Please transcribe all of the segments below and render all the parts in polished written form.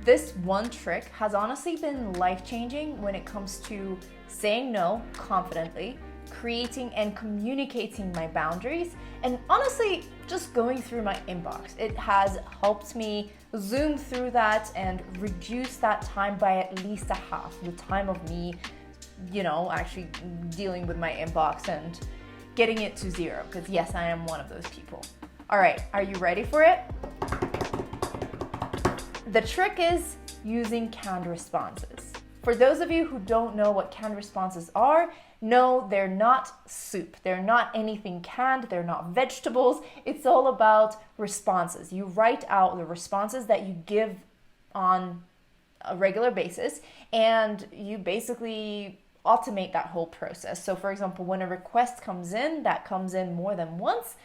This one trick has honestly been life-changing when it comes to saying no confidently, creating and communicating my boundaries, and honestly, just going through my inbox. It has helped me zoom through that and reduce that time by at least a half, the time of me, actually dealing with my inbox and getting it to zero, because yes, I am one of those people. All right, are you ready for it? The trick is using canned responses. For those of you who don't know what canned responses are, no, they're not soup. They're not anything canned. They're not vegetables. It's all about responses. You write out the responses that you give on a regular basis, and you basically automate that whole process. So for example, when a request comes in that comes in more than once,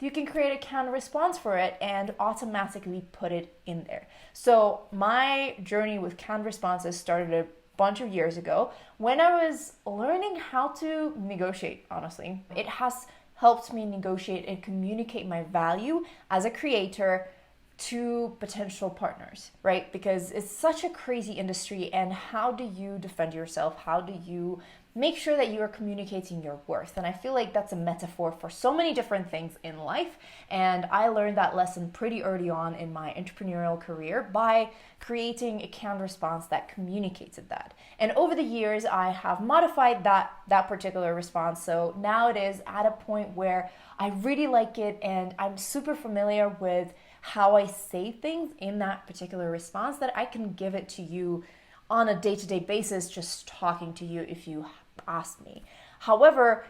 you can create a canned response for it and automatically put it in there. So my journey with canned responses started a bunch of years ago when I was learning how to negotiate, honestly. It has helped me negotiate and communicate my value as a creator to potential partners, right? Because it's such a crazy industry, and how do you defend yourself? How do you make sure that you are communicating your worth? And I feel like that's a metaphor for so many different things in life. And I learned that lesson pretty early on in my entrepreneurial career by creating a canned response that communicated that. And over the years, I have modified that particular response. So now it is at a point where I really like it, and I'm super familiar with how I say things in that particular response that I can give it to you on a day-to-day basis, just talking to you if you ask me. However,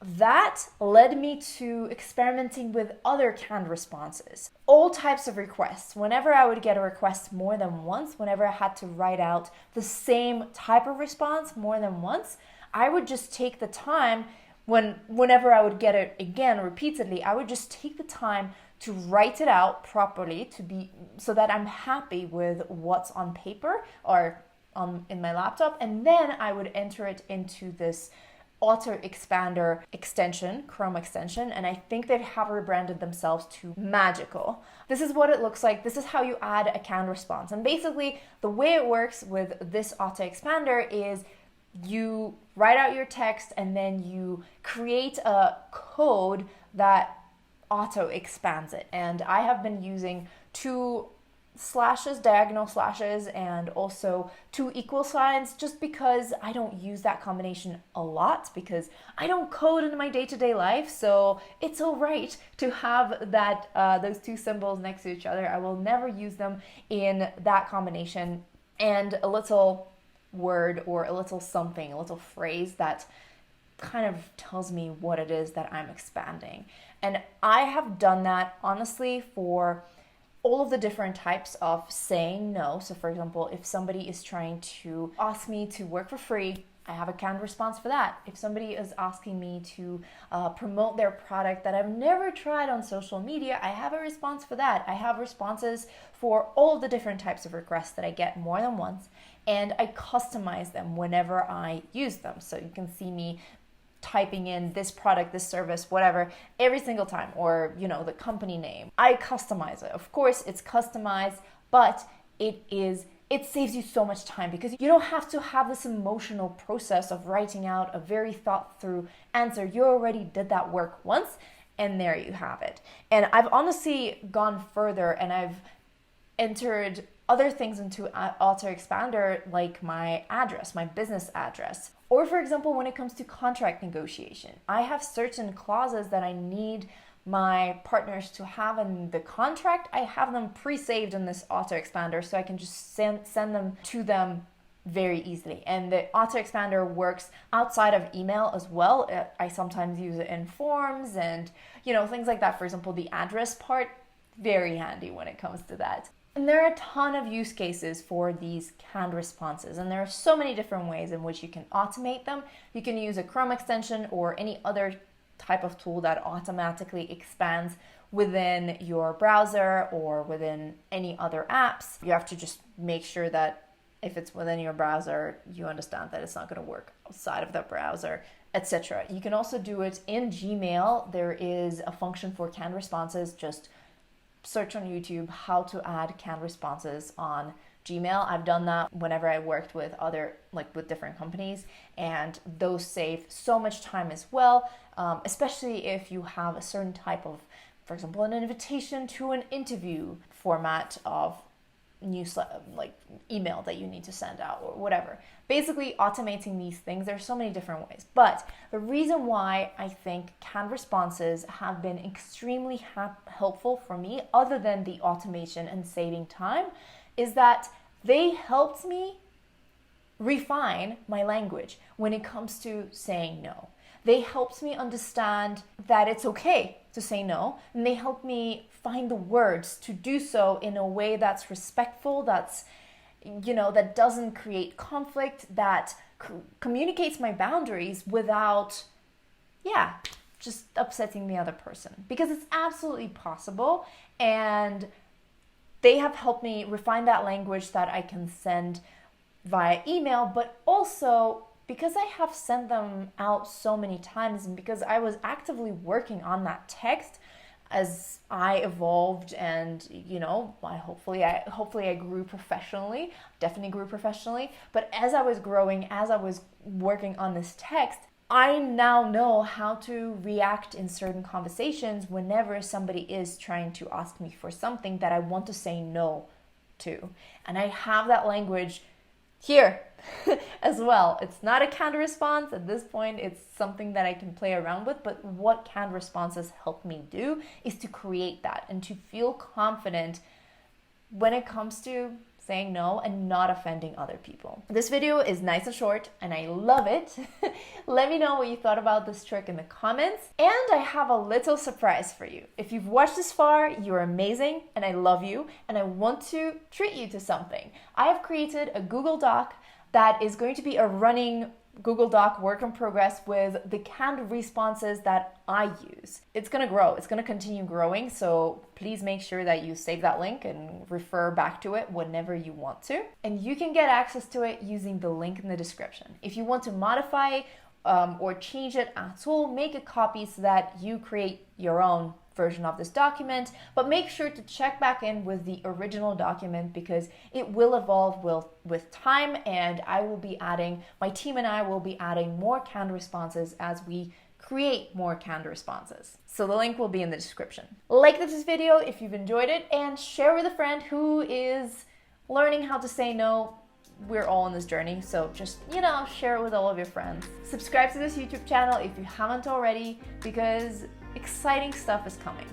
that led me to experimenting with other canned responses. All types of requests. Whenever I would get a request more than once, whenever I had to write out the same type of response more than once, I would just take the time, whenever I would get it again repeatedly, I would just take the time to write it out properly so that I'm happy with what's on paper or in my laptop, and then I would enter it into this auto expander extension, Chrome extension, and I think they have rebranded themselves to Magical. This is what it looks like. This is how you add a canned response. And basically the way it works with this auto expander is you write out your text and then you create a code that auto expands it. And I have been using 2 slashes, diagonal slashes, and also 2 equal signs, just because I don't use that combination a lot because I don't code in my day-to-day life. So it's all right to have that those 2 symbols next to each other. I will never use them in that combination, and a little word or a little something, a little phrase that kind of tells me what it is that I'm expanding. And I have done that honestly for all of the different types of saying no. So for example, if somebody is trying to ask me to work for free, I have a canned response for that. If somebody is asking me to promote their product that I've never tried on social media, I have a response for that. I have responses for all the different types of requests that I get more than once, and I customize them whenever I use them. So you can see me typing in this product, this service, whatever, every single time, or the company name. I customize it. Of course, it's customized, but it saves you so much time because you don't have to have this emotional process of writing out a very thought through answer. You already did that work once, and there you have it. And I've honestly gone further, and I've entered other things into Auto Expander, like my address, my business address. Or for example, when it comes to contract negotiation, I have certain clauses that I need my partners to have in the contract. I have them pre-saved in this Auto Expander, so I can just send them to them very easily. And the Auto Expander works outside of email as well. I sometimes use it in forms and things like that. For example, the address part, very handy when it comes to that. And there are a ton of use cases for these canned responses, and there are so many different ways in which you can automate them. You can use a Chrome extension or any other type of tool that automatically expands within your browser or within any other apps. You have to just make sure that if it's within your browser, you understand that it's not going to work outside of the browser, etc. You can also do it in Gmail. There is a function for canned responses. Just search on YouTube how to add canned responses on Gmail. I've done that whenever I worked with with different companies, and those save so much time as well, especially if you have a certain type of, for example, an invitation to an interview format of email that you need to send out or whatever. Basically automating these things, there's so many different ways. But the reason why I think canned responses have been extremely helpful for me, other than the automation and saving time, is that they helped me refine my language when it comes to saying no. They helped me understand that it's okay to say no, and they helped me find the words to do so in a way that's respectful, that's, that doesn't create conflict, that communicates my boundaries without, just upsetting the other person. Because it's absolutely possible, and they have helped me refine that language that I can send via email, but also because I have sent them out so many times, and because I was actively working on that text as I evolved, and hopefully I grew professionally, definitely grew professionally. But as I was growing, as I was working on this text, I now know how to react in certain conversations whenever somebody is trying to ask me for something that I want to say no to. And I have that language here as well. It's not a canned response at this point, it's something that I can play around with, but what canned responses help me do is to create that and to feel confident when it comes to saying no and not offending other people. This video is nice and short and I love it. Let me know what you thought about this trick in the comments. And I have a little surprise for you. If you've watched this far, you're amazing and I love you, and I want to treat you to something. I have created a Google Doc that is going to be a running Google Doc work in progress with the canned responses that I use. It's gonna grow, it's gonna continue growing, so please make sure that you save that link and refer back to it whenever you want to. And you can get access to it using the link in the description. If you want to modify or change it at all, make a copy so that you create your own version of this document, but make sure to check back in with the original document because it will evolve with time, and my team and I will be adding more canned responses as we create more canned responses. So the link will be in the description. Like this video if you've enjoyed it, and share with a friend who is learning how to say no. We're all on this journey, so just, share it with all of your friends. Subscribe to this YouTube channel if you haven't already, because exciting stuff is coming.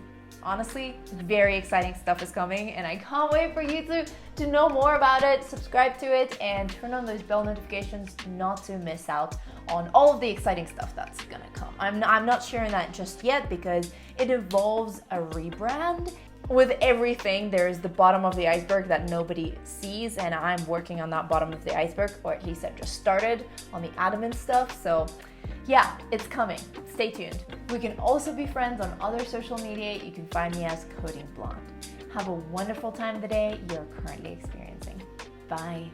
Honestly, very exciting stuff is coming, and I can't wait for you to know more about it. Subscribe to it and turn on those bell notifications not to miss out on all of the exciting stuff that's gonna come. I'm not sharing that just yet because it involves a rebrand. With everything, there's the bottom of the iceberg that nobody sees, and I'm working on that bottom of the iceberg, or at least I've just started on the admin stuff. So yeah, it's coming. Stay tuned. We can also be friends on other social media. You can find me as Coding Blonde. Have a wonderful time of the day you're currently experiencing. Bye.